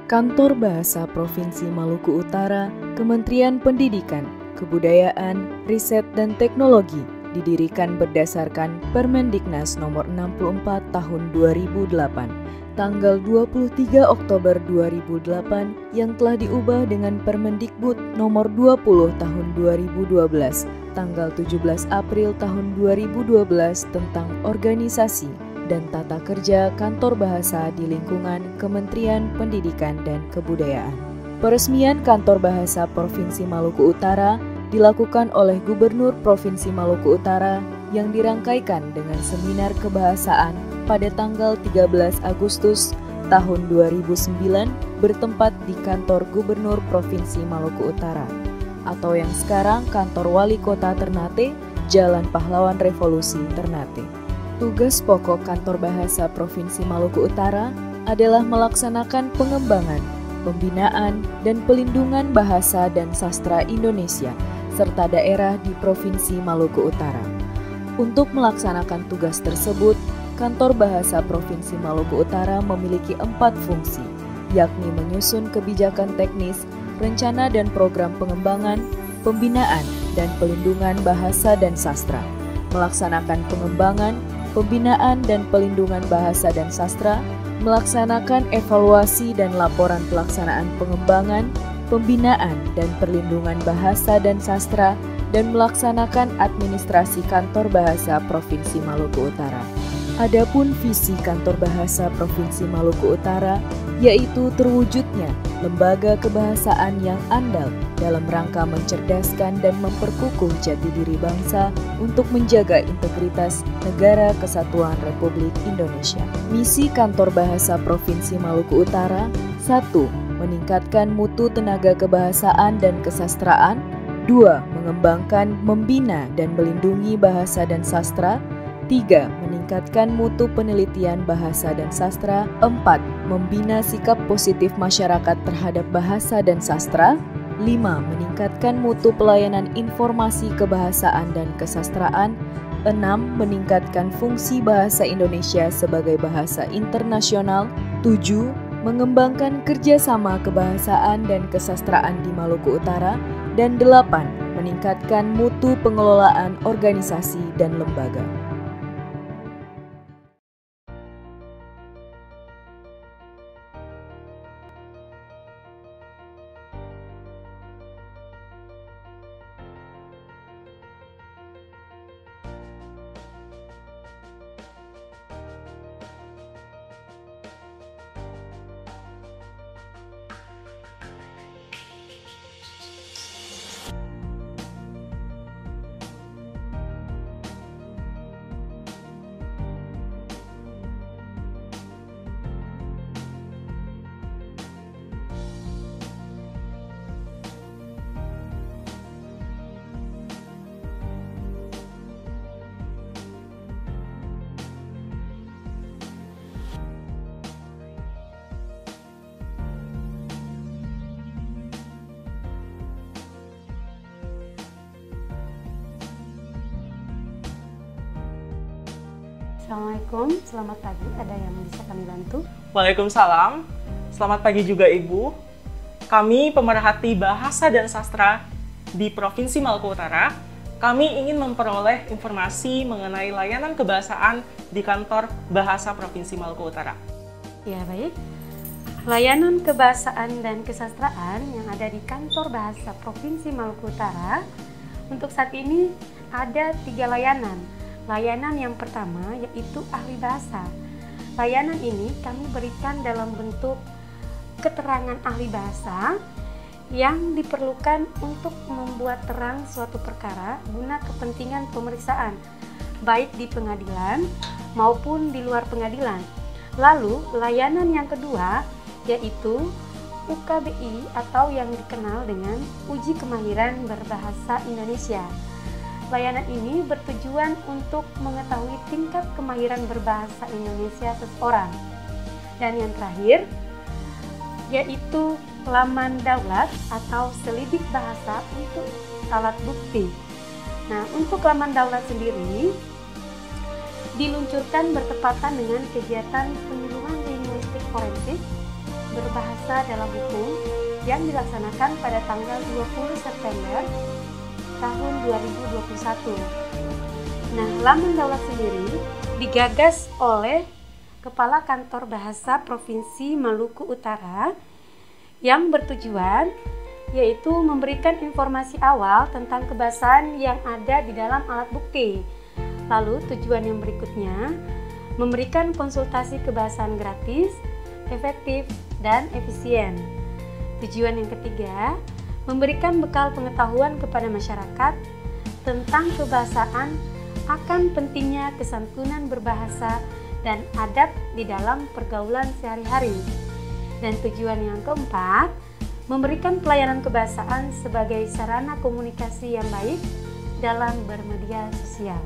Kantor Bahasa Provinsi Maluku Utara, Kementerian Pendidikan, Kebudayaan, Riset dan Teknologi didirikan berdasarkan Permendiknas Nomor 64 Tahun 2008, tanggal 23 Oktober 2008 yang telah diubah dengan Permendikbud Nomor 20 Tahun 2012, tanggal 17 April tahun 2012 tentang organisasi dan tata kerja kantor bahasa di lingkungan Kementerian Pendidikan dan Kebudayaan. Peresmian Kantor Bahasa Provinsi Maluku Utara dilakukan oleh Gubernur Provinsi Maluku Utara yang dirangkaikan dengan seminar kebahasaan pada tanggal 13 Agustus tahun 2009 bertempat di Kantor Gubernur Provinsi Maluku Utara atau yang sekarang Kantor Wali Kota Ternate, Jalan Pahlawan Revolusi Ternate. Tugas pokok Kantor Bahasa Provinsi Maluku Utara adalah melaksanakan pengembangan, pembinaan, dan pelindungan bahasa dan sastra Indonesia serta daerah di Provinsi Maluku Utara. Untuk melaksanakan tugas tersebut, Kantor Bahasa Provinsi Maluku Utara memiliki 4 fungsi, yakni menyusun kebijakan teknis, rencana dan program pengembangan, pembinaan, dan pelindungan bahasa dan sastra, melaksanakan pengembangan, pembinaan dan pelindungan bahasa dan sastra, melaksanakan evaluasi dan laporan pelaksanaan pengembangan, pembinaan dan perlindungan bahasa dan sastra, dan melaksanakan administrasi Kantor Bahasa Provinsi Maluku Utara. Adapun visi Kantor Bahasa Provinsi Maluku Utara yaitu terwujudnya lembaga kebahasaan yang andal dalam rangka mencerdaskan dan memperkukuh jati diri bangsa untuk menjaga integritas Negara Kesatuan Republik Indonesia. Misi Kantor Bahasa Provinsi Maluku Utara: 1. Meningkatkan mutu tenaga kebahasaan dan kesastraan. 2. Mengembangkan, membina, dan melindungi bahasa dan sastra. 3. Meningkatkan mutu penelitian bahasa dan sastra. 4. Membina sikap positif masyarakat terhadap bahasa dan sastra. 5. Meningkatkan mutu pelayanan informasi kebahasaan dan kesastraan. 6. Meningkatkan fungsi bahasa Indonesia sebagai bahasa internasional. 7. Mengembangkan kerjasama kebahasaan dan kesastraan di Maluku Utara. Dan 8. Meningkatkan mutu pengelolaan organisasi dan lembaga. Assalamualaikum, selamat pagi. Ada yang bisa kami bantu? Waalaikumsalam, selamat pagi juga Ibu. Kami pemerhati bahasa dan sastra di Provinsi Maluku Utara. Kami ingin memperoleh informasi mengenai layanan kebahasaan di Kantor Bahasa Provinsi Maluku Utara. Ya, baik. Layanan kebahasaan dan kesastraan yang ada di Kantor Bahasa Provinsi Maluku Utara untuk saat ini ada 3 layanan. Layanan yang pertama yaitu ahli bahasa. Layanan ini kami berikan dalam bentuk keterangan ahli bahasa yang diperlukan untuk membuat terang suatu perkara guna kepentingan pemeriksaan, baik di pengadilan maupun di luar pengadilan. Lalu, layanan yang kedua yaitu UKBI atau yang dikenal dengan Uji Kemahiran Berbahasa Indonesia. Layanan ini bertujuan untuk mengetahui tingkat kemahiran berbahasa Indonesia seseorang. Dan yang terakhir, yaitu laman daulat atau selidik bahasa untuk alat bukti. Nah, untuk laman daulat sendiri diluncurkan bertepatan dengan kegiatan penyuluhan linguistik forensik berbahasa dalam hukum yang dilaksanakan pada tanggal 20 September tahun 2021. Nah, Laman Daulat sendiri digagas oleh Kepala Kantor Bahasa Provinsi Maluku Utara yang bertujuan yaitu memberikan informasi awal tentang kebahasaan yang ada di dalam alat bukti. Lalu tujuan yang berikutnya, memberikan konsultasi kebahasaan gratis, efektif, dan efisien. Tujuan yang ketiga, memberikan bekal pengetahuan kepada masyarakat tentang kebahasaan akan pentingnya kesantunan berbahasa dan adab di dalam pergaulan sehari-hari. Dan tujuan yang keempat, memberikan pelayanan kebahasaan sebagai sarana komunikasi yang baik dalam bermedia sosial.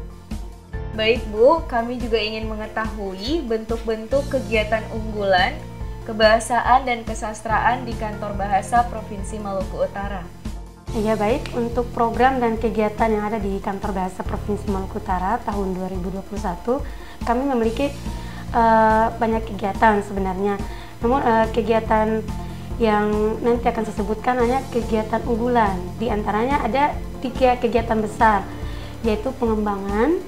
Baik Bu, kami juga ingin mengetahui bentuk-bentuk kegiatan unggulan, kebahasaan dan kesastraan di Kantor Bahasa Provinsi Maluku Utara. Ya baik, untuk program dan kegiatan yang ada di Kantor Bahasa Provinsi Maluku Utara tahun 2021, kami memiliki banyak kegiatan sebenarnya. Namun kegiatan yang nanti akan saya sebutkan hanya kegiatan unggulan. Di antaranya ada 3 kegiatan besar, yaitu pengembangan,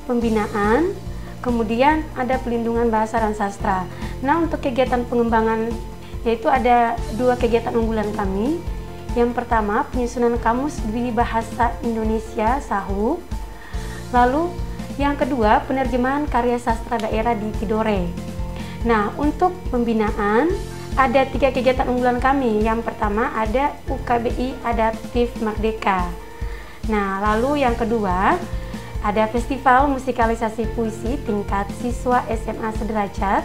pembinaan, kemudian ada pelindungan bahasa dan sastra. Nah, untuk kegiatan pengembangan yaitu ada 2 kegiatan unggulan kami. Yang pertama, penyusunan kamus Dwi Bahasa Indonesia (SAHU). Lalu yang kedua, penerjemahan karya sastra daerah di Tidore. Nah, untuk pembinaan ada 3 kegiatan unggulan kami. Yang pertama ada UKBI Adaptif Merdeka. Nah, lalu yang kedua ada Festival Musikalisasi Puisi tingkat siswa SMA sederajat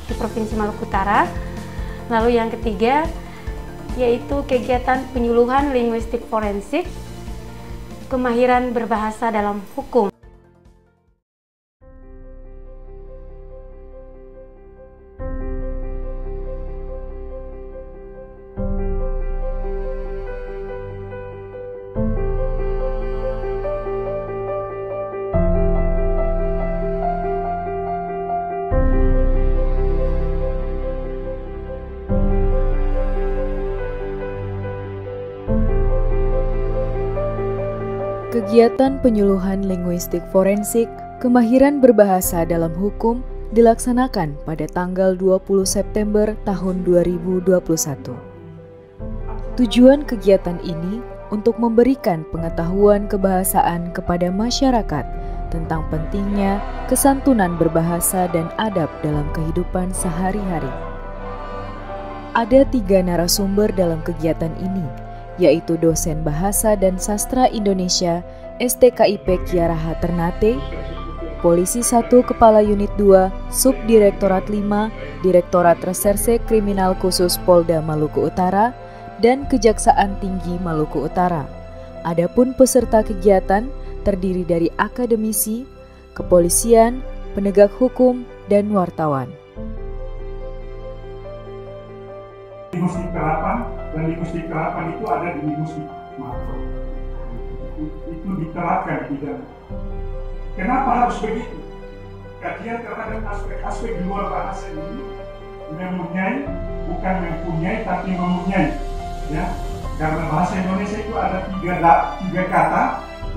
di Provinsi Maluku Utara. Lalu yang ketiga yaitu kegiatan penyuluhan linguistik forensik, kemahiran berbahasa dalam hukum. Kegiatan penyuluhan linguistik forensik, kemahiran berbahasa dalam hukum dilaksanakan pada tanggal 20 September tahun 2021. Tujuan kegiatan ini untuk memberikan pengetahuan kebahasaan kepada masyarakat tentang pentingnya kesantunan berbahasa dan adab dalam kehidupan sehari-hari. Ada 3 narasumber dalam kegiatan ini, yaitu dosen Bahasa dan Sastra Indonesia STKIP Kiaraha Ternate, Polisi 1 Kepala Unit 2 Subdirektorat 5 Direktorat Reserse Kriminal Khusus Polda Maluku Utara, dan Kejaksaan Tinggi Maluku Utara. Adapun peserta kegiatan terdiri dari akademisi, kepolisian, penegak hukum, dan wartawan. Linguistik terapan dan linguistik terapan itu ada di linguistik makro. Itu diterapkan di dalam. Kenapa harus begitu? Kajian terhadap aspek-aspek di luar bahasa ini mempunyai, bukan mempunyai tapi mempunyai, ya. Karena bahasa Indonesia itu ada 3 kata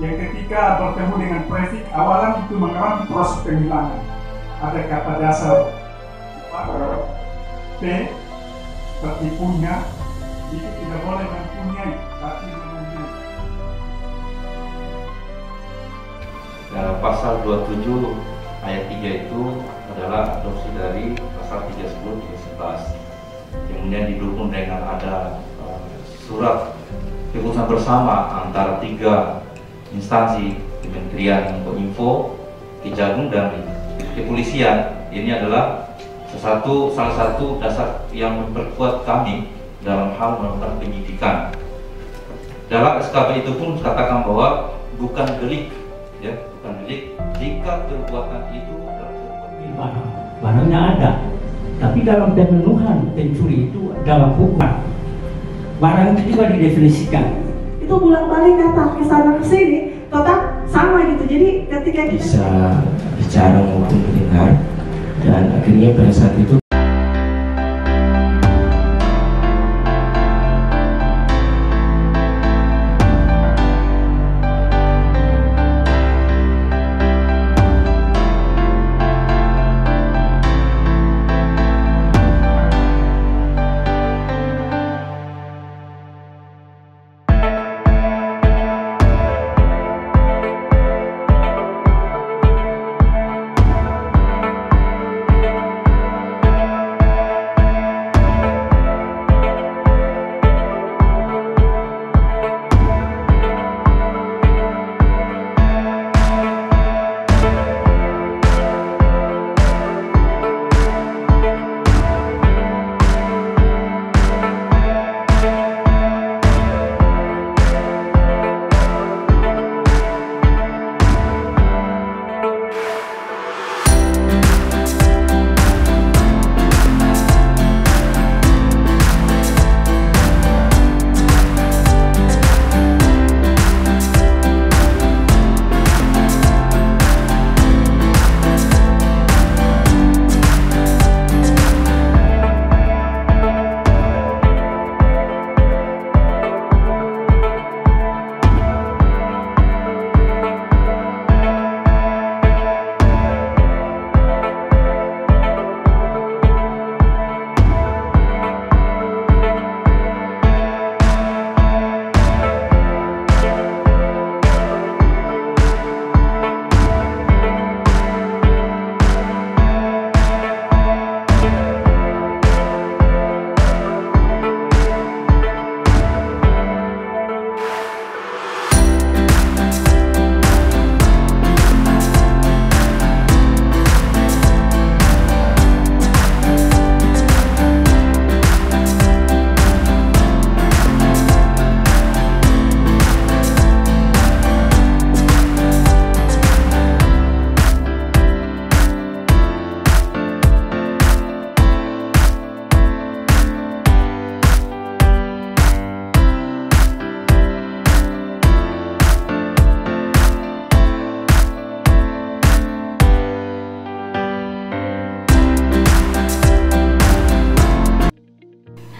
yang ketika bertemu dengan prefik awalan itu mengalami proses penghilangan. Ada kata dasar P seperti punya, itu tidak boleh mempunyai, tapi mempunyai. Pasal 27 ayat 3 itu adalah adopsi dari pasal 30 11. Kemudian didukung dengan ada surat keputusan bersama antara 3 instansi, Kementerian Kominfo, Kejagung, dan Kepolisian. Ini adalah salah satu dasar yang memperkuat kami dalam hal melakukan penyidikan. Dalam SKP itu pun katakan bahwa bukan delik, ya, bukan delik jika perbuatan itu barangnya ada, tapi dalam pemenuhan pencuri itu dalam hukum barang itu juga didefinisikan. Itu bolak-balik kata kesana kesini tetap sama gitu. Jadi ketika kita bisa bicara maupun mendengar, dan akhirnya pada saat itu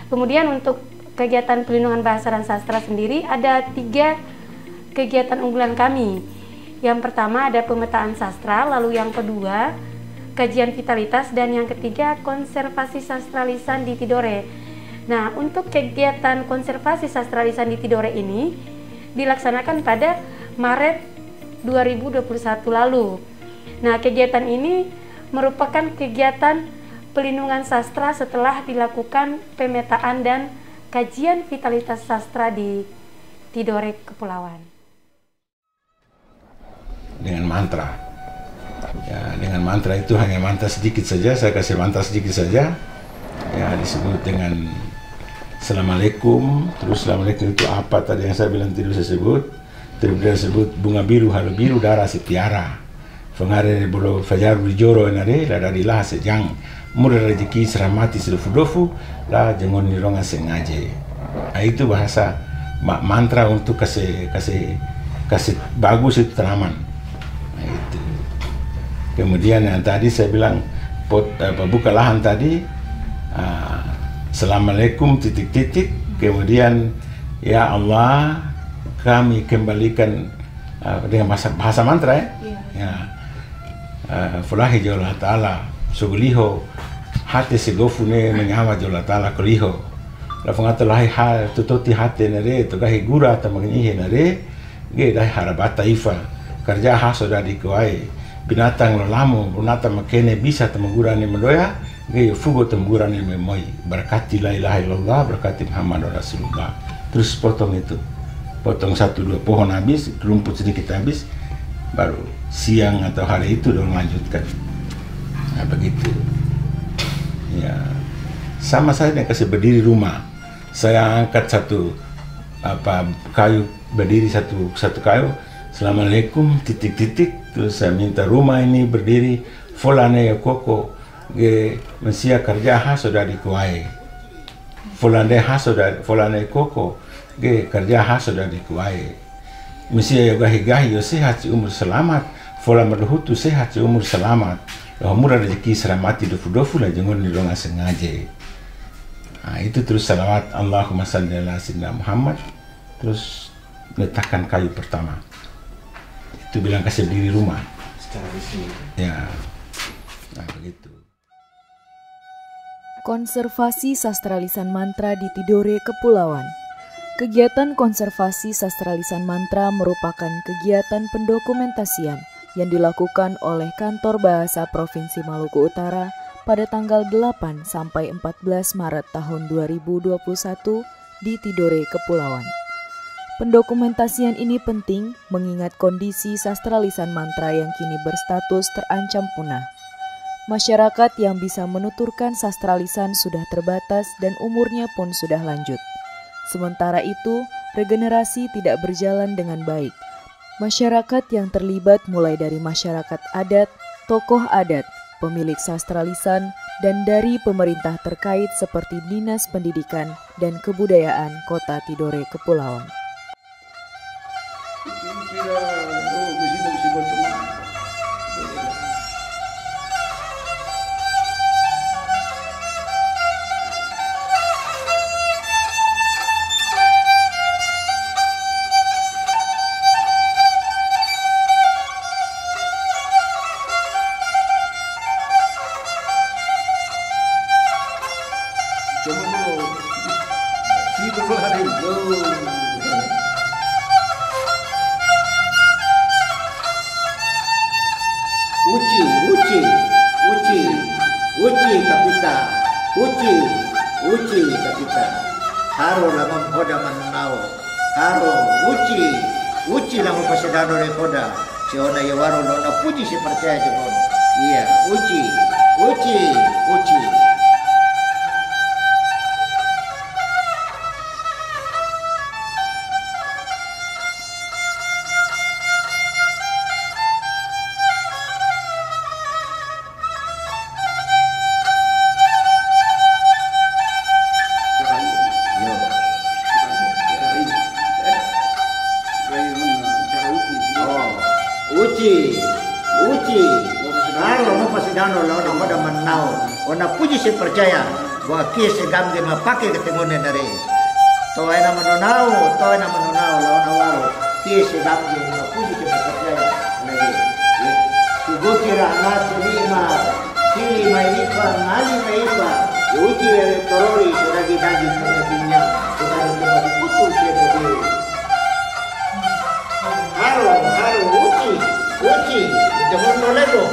Kemudian untuk kegiatan pelindungan bahasa dan sastra sendiri ada 3 kegiatan unggulan kami. Yang pertama ada pemetaan sastra, lalu yang kedua kajian vitalitas, dan yang ketiga konservasi sastra lisan di Tidore. Nah, untuk kegiatan konservasi sastra lisan di Tidore ini dilaksanakan pada Maret 2021 lalu. Nah, kegiatan ini merupakan kegiatan pelindungan sastra setelah dilakukan pemetaan dan kajian vitalitas sastra di Tidore Kepulauan. Dengan mantra, ya, dengan mantra itu hanya mantra sedikit saja, saya kasih mantra sedikit saja, ya, disebut dengan Assalamualaikum. Terus Assalamualaikum itu apa tadi yang saya bilang tidak saya sebut, tidak sebut bunga biru halo biru darah setiara fengare bolo fajar bijoro enare la dari lah sejang murah rezeki seramati sedofu lah jangan nironga sengaja. Nah, itu bahasa mantra untuk kasih bagus itu tanaman. Nah, itu. Kemudian yang tadi saya bilang buka lahan tadi, Assalamualaikum titik-titik, kemudian ya Allah kami kembalikan dengan bahasa mantra ya. Fulahi jola ta'ala suguliho hati segofune menyawa jola ta'ala kuliho la fangata lahi ha tutoti hati nare to gahi gura ta magnihe nare ge dai harabata ifa kerja haso dari kuai binatang lolamu binatang makene bisa temagurane mendoya ge fugo temagurane memoi berkati la ilaha illallah berkati Muhammad Rasulullah. Terus potong 1-2 pohon habis, rumput sedikit habis, baru siang atau hari itu dong lanjutkan. Nah, begitu. Ya, sama saya yang kasih berdiri rumah. Saya angkat satu kayu, berdiri satu kayu. Assalamualaikum titik-titik. Terus saya minta rumah ini berdiri. Folane koko ge mesia kerja sudah dikuai. Folane koko ge kerja sudah dikuai. Mesia gahi yo sehat umur selamat. Fola merhutu sehat umur selamat. Lah murah rezeki seramati dofu lah jangan nilonga sengaja. Nah, itu terus salawat Allahumma salli ala sayyidina Muhammad. Terus letakkan kayu pertama. Itu bilang kasih diri rumah. Secara resmi. Ya. Nah, begitu. Konservasi sastra lisan mantra di Tidore Kepulauan. Kegiatan konservasi sastra lisan mantra merupakan kegiatan pendokumentasian yang dilakukan oleh Kantor Bahasa Provinsi Maluku Utara pada tanggal 8 sampai 14 Maret tahun 2021 di Tidore Kepulauan. Pendokumentasian ini penting mengingat kondisi sastra lisan mantra yang kini berstatus terancam punah. Masyarakat yang bisa menuturkan sastra lisan sudah terbatas dan umurnya pun sudah lanjut. Sementara itu, regenerasi tidak berjalan dengan baik. Masyarakat yang terlibat mulai dari masyarakat adat, tokoh adat, pemilik sastra lisan, dan dari pemerintah terkait seperti Dinas Pendidikan dan Kebudayaan Kota Tidore Kepulauan. Uci kapita haro lamon koda manao haro uci lamon pasedano ne koda siona ya waro nona puji si percaya jemon iya uci Uci, kalau mau pasidano lawan pada menau, ona puji si percaya, gua kies gamge mapake ketengone dari toy na manonao lawan awaro kies gamge mapuji ke percaya lagi Suguki rahmat lima sili maipa ngali maipa uji dari torori suragi daging penyepinya sudah diputus seperti uci jangan lego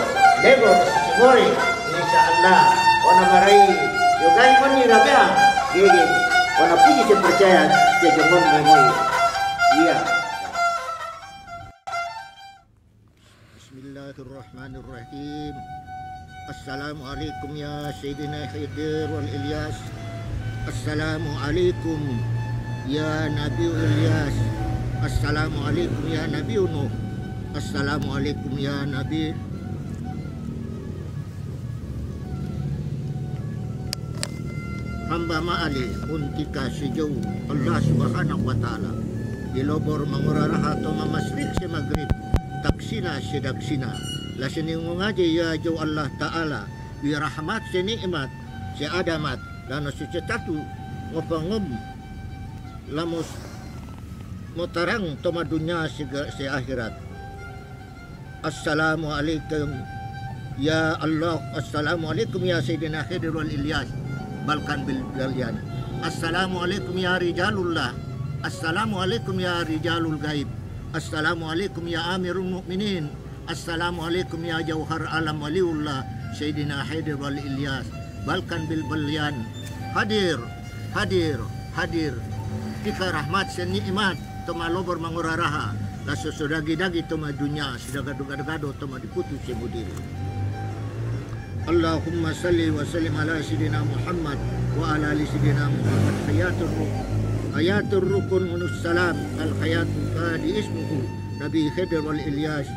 segori insyaallah ona marai yogai mani rabia gege ona puji percaya ke jangan memoi iya. Bismillahirrahmanirrahim. Assalamualaikum ya Sayyidina Khidir wal Ilyas. Assalamualaikum ya Nabi Ilyas. Assalamualaikum ya Nabi Nuh. Assalamualaikum ya Nabi hamba ma'ali untika sejauh Allah subhanahu wa ta'ala dilobor manguraraha atau mamasrik si maghrib taksina sedaksina la seningung aja ya jauh Allah ta'ala bi rahmat si nikmat si adamat dan si cetatu ngopangom lamus motarang toma dunia si akhirat. Assalamualaikum ya Allah. Assalamualaikum ya Sayyidina Khidir wal Ilyas balkan bil galian. Assalamualaikum ya rijalullah. Assalamualaikum ya rijalul gaib. Assalamualaikum ya amirul mu'minin. Assalamualaikum ya jauhar alam waliullah Sayyidina Khidir wal Ilyas balkan bil balian. Hadir tika rahmat sen nikmat toma lobor manguraraha la sosodagi-dagi toma dunia sudah gado-gado toma diputus sebudiri. Allahumma salli wa sallim ala Sayyidina Muhammad wa ala ali Sayyidina Muhammad hayatur rukun unus salam al hayatul qadi ismuhu Nabi Khidir wal Ilyas.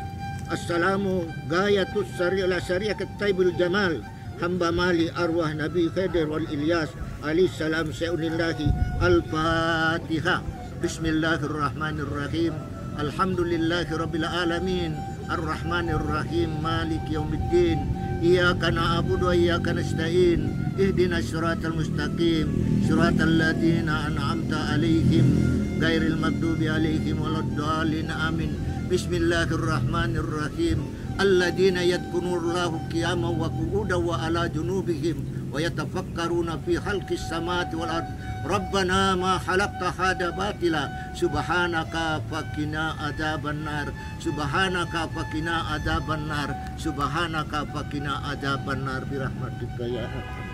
Assalamu gayatus syariat taibul jamal hamba mali arwah Nabi Khidir wal Ilyas alaihi salam sa'unillahi al-Fatihah. Bismillahirrahmanirrahim. Alhamdulillahi rabbil alamin arrahmanir rahim maliki yaumiddin iyyaka na'budu wa iyyaka nasta'in ihdinas siratal mustaqim siratal ladzina an'amta 'alaihim ghairil maghdubi 'alaihim waladdallin amin. Bismillahirrahmanirrahim. Alladzina yadhkurullaha qiyaman wa qu'udan wa 'ala junubihim wa yatafakkaruna fi khalqis samawati wal ardh. Rabbana ma khalaqta hada batila subhanaka faqina adzabannar subhanaka faqina adzabannar subhanaka faqina adzabannar bi rahmatika ya arhamar.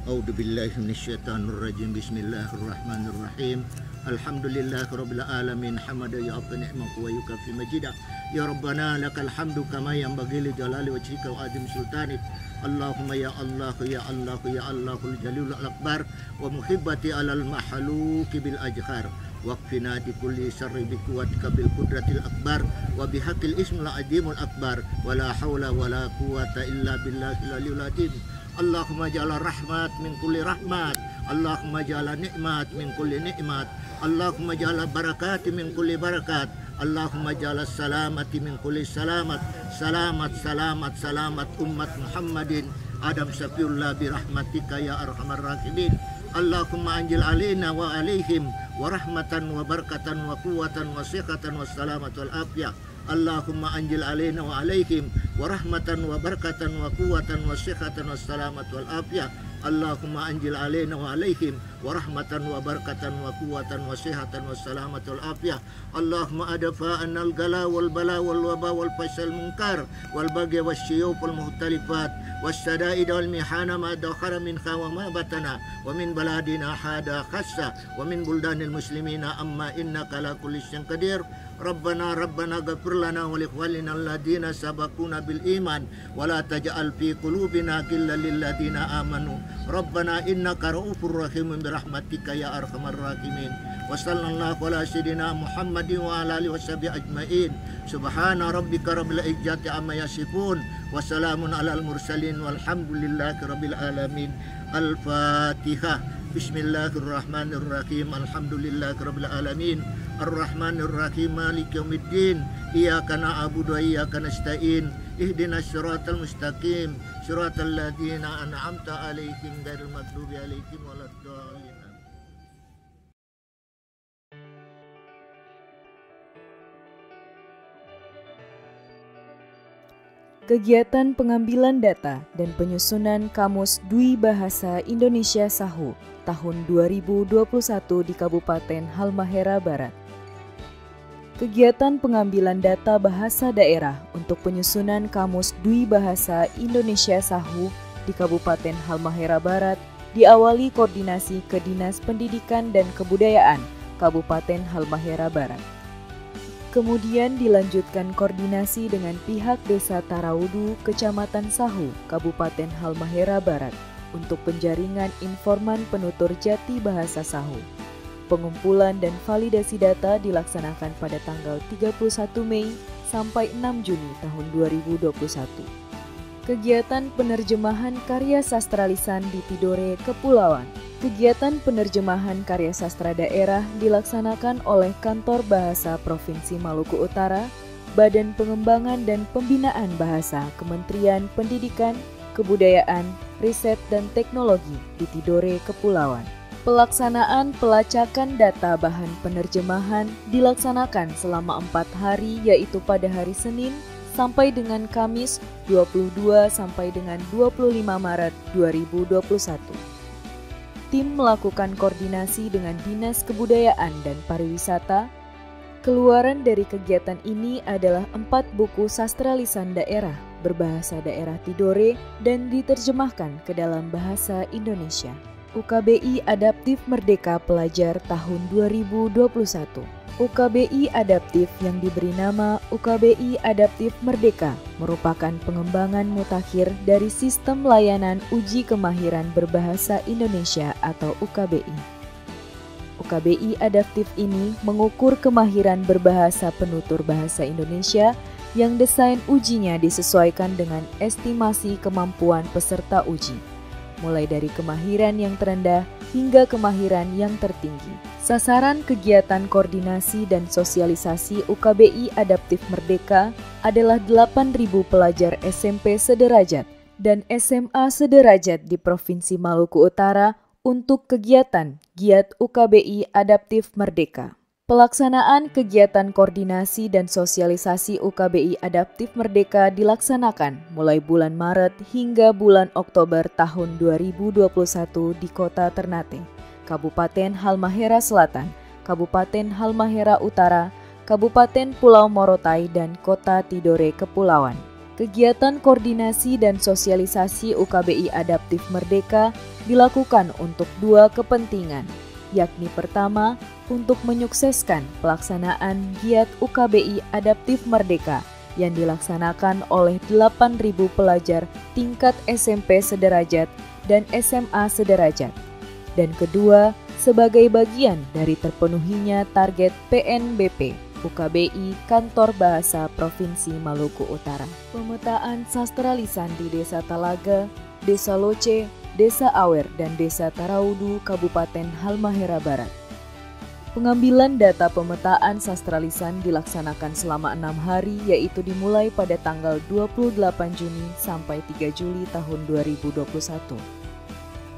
A'udzu billahi minasyaitonir rajim. Bismillahirrahmanirrahim. Alhamdulillahirabbil alamin. Hamada ya abda ni'mahu wa yukafi majidah. Ya Rabbana lakal hamdu kama yanbaghi li jalali wajhika wa azim sultanik. Allahumma ya Allah ya Allah ya Allahul jalilul akbar wa muhibbati alal mahluki bil ajhar. Waqfina di kulli syarri bi quwwatika bil qudratil akbar wa bihaqqil ismil azimul akbar wa la haula wa la quwwata illa billahil aliyyil azim. Allahumma ja'ala rahmat min kulli rahmat. Allahumma ja'ala nikmat min kulli nikmat. Allahumma ja'ala barakati min kulli barakat. Allahumma ja'ala salamati min kulli salamat. Selamat umat Muhammadin Adam Safiullah bi rahmatika ya arhamar rahimin. Allahumma anjil alaina wa alaihim wa rahmatan wa barakatan wa quwwatan wa siqatan wa salamat wal afiyah. Allahumma anjil alaina wa alaihim wa rahmatan wa barakatan wa quwwatan wa siqatan wa salamat wal afiyah. Allahumma anjil alaina wa alaihim wa rahmatan wa barakatan wa quwwatan wa sihatan wa salamatan wal afiyah. Allahumma adfa annal gala wal bala wal waba wal faisal munkar wal baghi was syuyuf wal muhtalifat was sadaid wal mihana ma dakhara min khawa ma batana wa min baladina hada khassa wa min buldanil muslimina amma innaka la kulli syai'in qadir. Rabbana ghafir lana wa li ikhwanina alladziina sabaquna bil iman wa la taj'al fi qulubina ghillan lil ladzina amanu. Rabbana innaka ra'ufur rahim bi rahmatika ya arhamar rahimin. Wa sallallahu ala sayyidina Muhammadin wa ala alihi washabihi ajmain. Subhana rabbika rabbil izzati amma yasifun wa salamun alal mursalin walhamdulillahi rabbil alamin. Al-Fatihah. Bismillahirrahmanirrahim. Alhamdulillahi rabbil alamin. Ar-Rahmanir-Rahim. Maliki yaumiddin. Iyyaka na'budu wa iyyaka nasta'in. Ihdinas siratal mustaqim. Siratal ladzina an'amta 'alaihim ghairil maghdubi 'alaihim waladdallin. Kegiatan pengambilan data dan penyusunan Kamus Dwi Bahasa Indonesia Sahu tahun 2021 di Kabupaten Halmahera Barat. Kegiatan pengambilan data bahasa daerah untuk penyusunan Kamus Dwi Bahasa Indonesia Sahu di Kabupaten Halmahera Barat diawali koordinasi ke Dinas Pendidikan dan Kebudayaan Kabupaten Halmahera Barat. Kemudian dilanjutkan koordinasi dengan pihak Desa Tarawudu, Kecamatan Sahu, Kabupaten Halmahera Barat untuk penjaringan informan penutur jati bahasa Sahu. Pengumpulan dan validasi data dilaksanakan pada tanggal 31 Mei sampai 6 Juni tahun 2021. Kegiatan penerjemahan karya sastra lisan di Tidore, Kepulauan. Kegiatan penerjemahan karya sastra daerah dilaksanakan oleh Kantor Bahasa Provinsi Maluku Utara, Badan Pengembangan dan Pembinaan Bahasa Kementerian Pendidikan, Kebudayaan, Riset dan Teknologi di Tidore, Kepulauan. Pelaksanaan pelacakan data bahan penerjemahan dilaksanakan selama 4 hari, yaitu pada hari Senin sampai dengan Kamis 22 sampai dengan 25 Maret 2021. Tim melakukan koordinasi dengan Dinas Kebudayaan dan Pariwisata. Keluaran dari kegiatan ini adalah 4 buku sastra lisan daerah berbahasa daerah Tidore dan diterjemahkan ke dalam bahasa Indonesia. UKBI Adaptif Merdeka Pelajar tahun 2021. UKBI Adaptif yang diberi nama UKBI Adaptif Merdeka merupakan pengembangan mutakhir dari Sistem Layanan Uji Kemahiran Berbahasa Indonesia atau UKBI. UKBI Adaptif ini mengukur kemahiran berbahasa penutur bahasa Indonesia yang desain ujinya disesuaikan dengan estimasi kemampuan peserta uji, mulai dari kemahiran yang terendah hingga kemahiran yang tertinggi. Sasaran kegiatan koordinasi dan sosialisasi UKBI Adaptif Merdeka adalah 8.000 pelajar SMP sederajat dan SMA sederajat di Provinsi Maluku Utara untuk kegiatan Giat UKBI Adaptif Merdeka. Pelaksanaan kegiatan koordinasi dan sosialisasi UKBI Adaptif Merdeka dilaksanakan mulai bulan Maret hingga bulan Oktober tahun 2021 di Kota Ternate, Kabupaten Halmahera Selatan, Kabupaten Halmahera Utara, Kabupaten Pulau Morotai, dan Kota Tidore, Kepulauan. Kegiatan koordinasi dan sosialisasi UKBI Adaptif Merdeka dilakukan untuk 2 kepentingan, yakni pertama, untuk menyukseskan pelaksanaan Giat UKBI Adaptif Merdeka yang dilaksanakan oleh 8.000 pelajar tingkat SMP sederajat dan SMA sederajat. Dan kedua, sebagai bagian dari terpenuhinya target PNBP UKBI Kantor Bahasa Provinsi Maluku Utara. Pemetaan sastra lisan di Desa Talaga, Desa Loce, Desa Awer, dan Desa Tarawudu, Kabupaten Halmahera Barat. Pengambilan data pemetaan sastra lisan dilaksanakan selama 6 hari, yaitu dimulai pada tanggal 28 Juni sampai 3 Juli tahun 2021.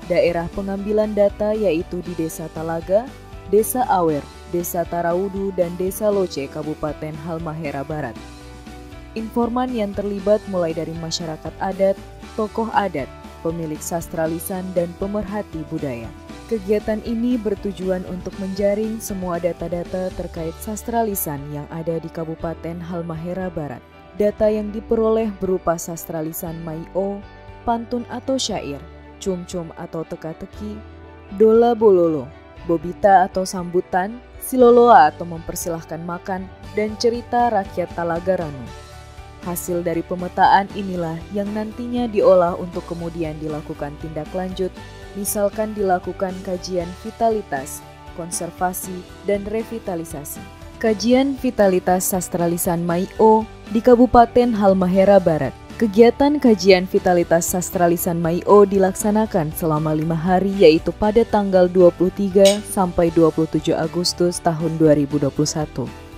Daerah pengambilan data yaitu di Desa Talaga, Desa Awer, Desa Tarawudu, dan Desa Loce, Kabupaten Halmahera Barat. Informan yang terlibat mulai dari masyarakat adat, tokoh adat, pemilik sastra lisan dan pemerhati budaya. Kegiatan ini bertujuan untuk menjaring semua data-data terkait sastra lisan yang ada di Kabupaten Halmahera Barat. Data yang diperoleh berupa sastra lisan Mai-O, pantun atau syair, cum-cum atau teka-teki, dola bololo, bobita atau sambutan, siloloa atau mempersilahkan makan, dan cerita rakyat Talagaranu. Hasil dari pemetaan inilah yang nantinya diolah untuk kemudian dilakukan tindak lanjut, misalkan dilakukan kajian vitalitas, konservasi, dan revitalisasi. Kajian vitalitas sastra lisan Mai-O di Kabupaten Halmahera Barat. Kegiatan kajian vitalitas sastra lisan Mai-O dilaksanakan selama 5 hari, yaitu pada tanggal 23 sampai 27 Agustus tahun 2021.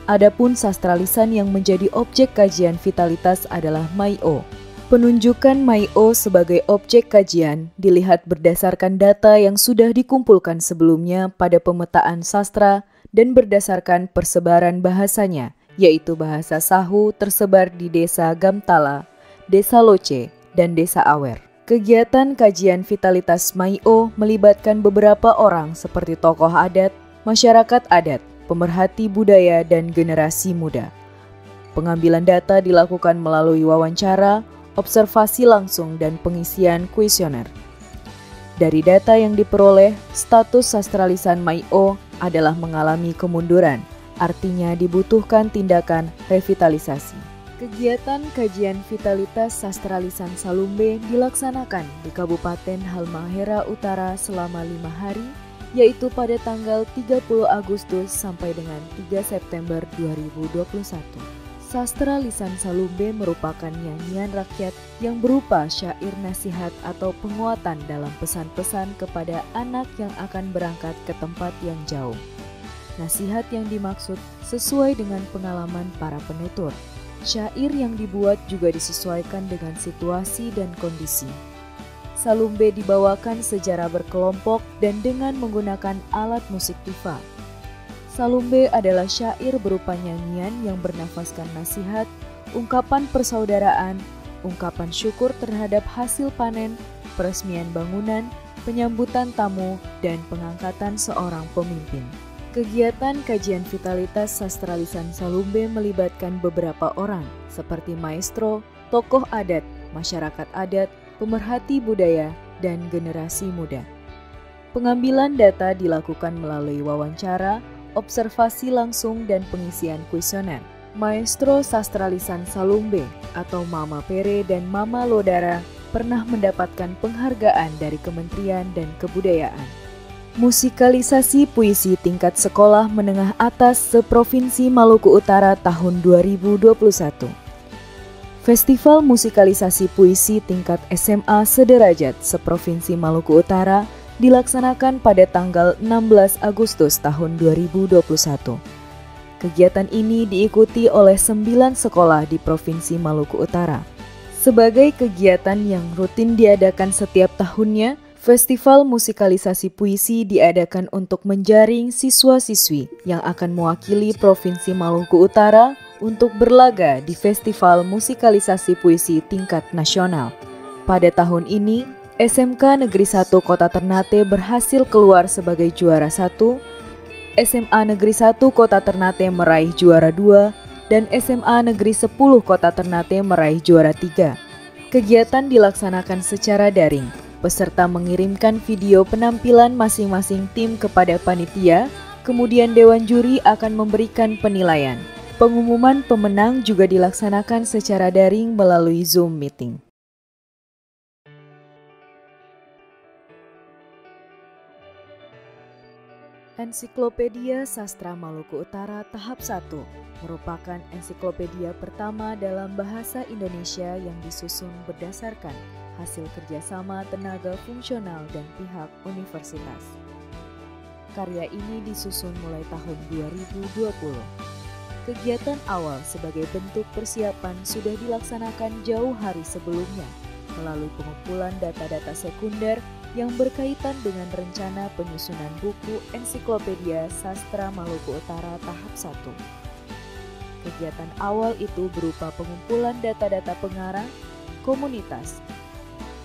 Adapun sastra lisan yang menjadi objek kajian vitalitas adalah Mai-O. Penunjukan Mai-O sebagai objek kajian dilihat berdasarkan data yang sudah dikumpulkan sebelumnya pada pemetaan sastra dan berdasarkan persebaran bahasanya, yaitu bahasa Sahu tersebar di Desa Gamtala, Desa Loce, dan Desa Awer. Kegiatan kajian vitalitas Mai-O melibatkan beberapa orang seperti tokoh adat, masyarakat adat, pemerhati budaya, dan generasi muda. Pengambilan data dilakukan melalui wawancara, observasi langsung, dan pengisian kuesioner. Dari data yang diperoleh, status sastra lisan Mai-O adalah mengalami kemunduran, artinya dibutuhkan tindakan revitalisasi. Kegiatan kajian vitalitas sastra lisan Salumbe dilaksanakan di Kabupaten Halmahera Utara selama 5 hari, yaitu pada tanggal 30 Agustus sampai dengan 3 September 2021. Sastra lisan Salumbe merupakan nyanyian rakyat yang berupa syair nasihat atau penguatan dalam pesan-pesan kepada anak yang akan berangkat ke tempat yang jauh. Nasihat yang dimaksud sesuai dengan pengalaman para penutur. Syair yang dibuat juga disesuaikan dengan situasi dan kondisi. Salumbe dibawakan secara berkelompok dan dengan menggunakan alat musik tifa. Salumbe adalah syair berupa nyanyian yang bernafaskan nasihat, ungkapan persaudaraan, ungkapan syukur terhadap hasil panen, peresmian bangunan, penyambutan tamu, dan pengangkatan seorang pemimpin. Kegiatan kajian vitalitas sastra lisan Salumbe melibatkan beberapa orang, seperti maestro, tokoh adat, masyarakat adat, pemerhati budaya, dan generasi muda. Pengambilan data dilakukan melalui wawancara, observasi langsung, dan pengisian kuesioner. Maestro sastra lisan Salumbe atau Mama Pere dan Mama Lodara pernah mendapatkan penghargaan dari Kementerian dan Kebudayaan. Musikalisasi puisi tingkat sekolah menengah atas seprovinsi Maluku Utara tahun 2021. Festival musikalisasi puisi tingkat SMA sederajat seprovinsi Maluku Utara dilaksanakan pada tanggal 16 Agustus tahun 2021. Kegiatan ini diikuti oleh 9 sekolah di Provinsi Maluku Utara. Sebagai kegiatan yang rutin diadakan setiap tahunnya, Festival musikalisasi puisi diadakan untuk menjaring siswa-siswi yang akan mewakili Provinsi Maluku Utara untuk berlaga di Festival musikalisasi puisi tingkat nasional. Pada tahun ini, SMK Negeri 1 Kota Ternate berhasil keluar sebagai juara 1, SMA Negeri 1 Kota Ternate meraih juara 2, dan SMA Negeri 10 Kota Ternate meraih juara 3. Kegiatan dilaksanakan secara daring. Peserta mengirimkan video penampilan masing-masing tim kepada panitia, kemudian Dewan Juri akan memberikan penilaian. Pengumuman pemenang juga dilaksanakan secara daring melalui Zoom meeting. Ensiklopedia Sastra Maluku Utara Tahap 1 merupakan ensiklopedia pertama dalam bahasa Indonesia yang disusun berdasarkan hasil kerjasama tenaga fungsional dan pihak universitas. Karya ini disusun mulai tahun 2020. Kegiatan awal sebagai bentuk persiapan sudah dilaksanakan jauh hari sebelumnya melalui pengumpulan data-data sekunder yang berkaitan dengan rencana penyusunan buku Ensiklopedia Sastra Maluku Utara Tahap 1. Kegiatan awal itu berupa pengumpulan data-data pengarang, komunitas,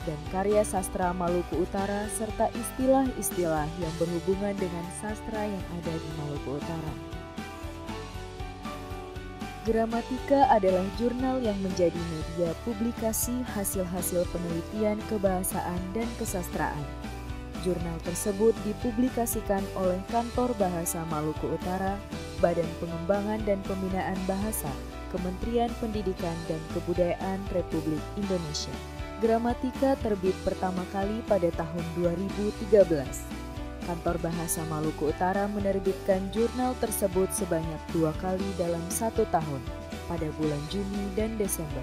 dan karya sastra Maluku Utara serta istilah-istilah yang berhubungan dengan sastra yang ada di Maluku Utara. Gramatika adalah jurnal yang menjadi media publikasi hasil-hasil penelitian kebahasaan dan kesastraan. Jurnal tersebut dipublikasikan oleh Kantor Bahasa Maluku Utara, Badan Pengembangan dan Pembinaan Bahasa, Kementerian Pendidikan dan Kebudayaan Republik Indonesia. Gramatika terbit pertama kali pada tahun 2013. Kantor Bahasa Maluku Utara menerbitkan jurnal tersebut sebanyak 2 kali dalam 1 tahun, pada bulan Juni dan Desember.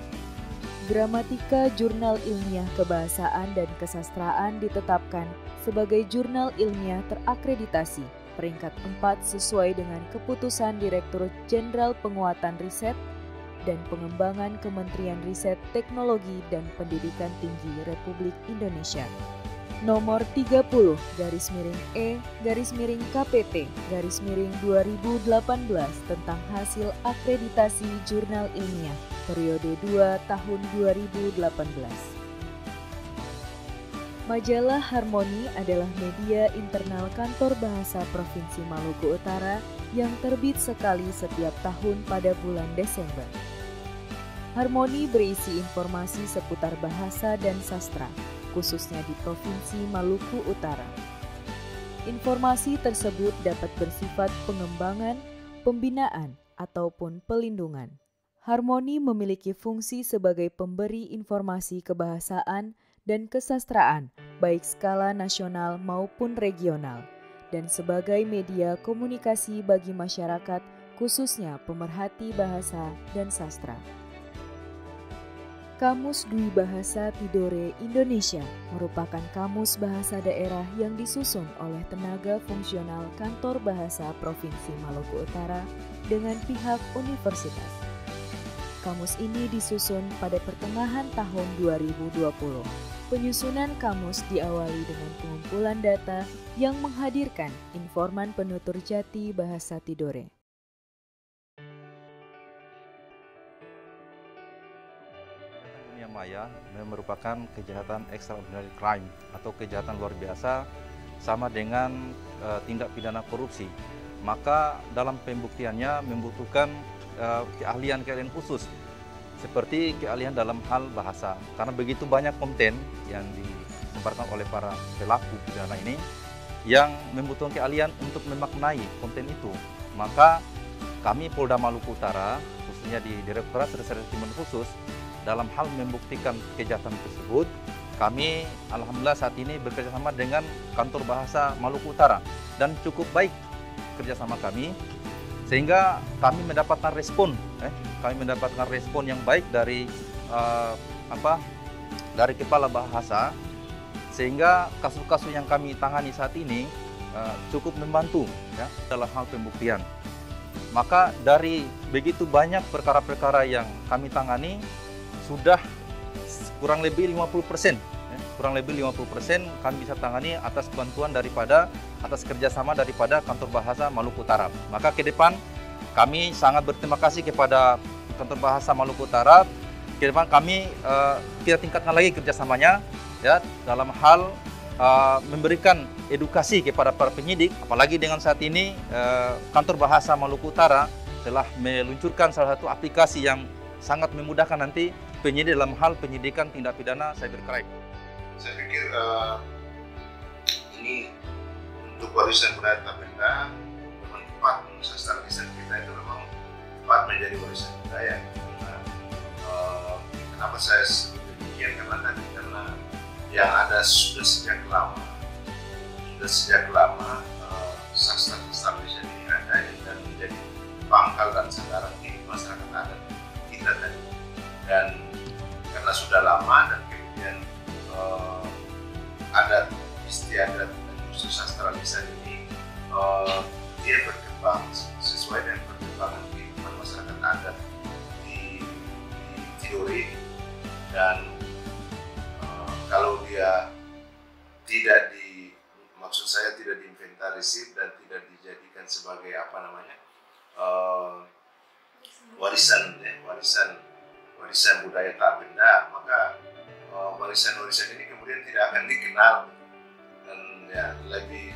Gramatika Jurnal Ilmiah Kebahasaan dan Kesastraan ditetapkan sebagai jurnal ilmiah terakreditasi peringkat 4 sesuai dengan keputusan Direktur Jenderal Penguatan Riset dan Pengembangan Kementerian Riset Teknologi dan Pendidikan Tinggi Republik Indonesia. Nomor 30/E/KPT/2018 tentang hasil akreditasi jurnal ilmiah periode 2 tahun 2018. Majalah Harmoni adalah media internal Kantor Bahasa Provinsi Maluku Utara yang terbit sekali setiap tahun pada bulan Desember. Harmoni berisi informasi seputar bahasa dan sastra, khususnya di Provinsi Maluku Utara. Informasi tersebut dapat bersifat pengembangan, pembinaan, ataupun pelindungan. Harmoni memiliki fungsi sebagai pemberi informasi kebahasaan dan kesastraan, baik skala nasional maupun regional, dan sebagai media komunikasi bagi masyarakat, khususnya pemerhati bahasa dan sastra. Kamus Dwi Bahasa Tidore Indonesia merupakan kamus bahasa daerah yang disusun oleh tenaga fungsional Kantor Bahasa Provinsi Maluku Utara dengan pihak universitas. Kamus ini disusun pada pertengahan tahun 2020. Penyusunan kamus diawali dengan pengumpulan data yang menghadirkan informan penutur jati bahasa Tidore. Dunia maya merupakan kejahatan extraordinary crime atau kejahatan luar biasa sama dengan tindak pidana korupsi. Maka dalam pembuktiannya membutuhkan keahlian-keahlian khusus seperti keahlian dalam hal bahasa, karena begitu banyak konten yang disebarkan oleh para pelaku pidana ini yang membutuhkan keahlian untuk memaknai konten itu. Maka kami Polda Maluku Utara, khususnya di Direktorat Reserse Kriminal Khusus, dalam hal membuktikan kejahatan tersebut, kami alhamdulillah saat ini bekerjasama dengan Kantor Bahasa Maluku Utara dan cukup baik kerjasama kami, sehingga kami mendapatkan respon yang baik dari dari kepala bahasa, sehingga kasus-kasus yang kami tangani saat ini cukup membantu ya, dalam hal pembuktian. Maka dari begitu banyak perkara-perkara yang kami tangani, sudah kurang lebih 50%, kurang lebih 50% kami bisa tangani atas bantuan atas kerjasama daripada Kantor Bahasa Maluku Utara. Maka ke depan kami sangat berterima kasih kepada Kantor Bahasa Maluku Utara. Ke depan kami kita tingkatkan lagi kerjasamanya ya, dalam hal memberikan edukasi kepada para penyidik. Apalagi dengan saat ini Kantor Bahasa Maluku Utara telah meluncurkan salah satu aplikasi yang sangat memudahkan nanti penyidik dalam hal penyidikan tindak pidana cybercrime. Saya pikir ini untuk warisan budaya tak benda memang tepat, menurut sastra lisan kita itu memang tepat menjadi warisan budaya. Kenapa saya sebut demikian? Karena yang ada sudah sejak lama sastra lisan ini ada dan menjadi pangkal dan sandaran kehidupan masyarakat adat kita tadi. Dan karena sudah lama dan kemudian adat istiadat dan khusus sastra lisan ini dia berkembang sesuai dengan perkembangan kehidupan masyarakat adat di Tidore, dan kalau dia tidak tidak diinventarisir dan tidak dijadikan sebagai warisan budaya tak benda, maka warisan ini kemudian tidak akan dikenal dan ya lebih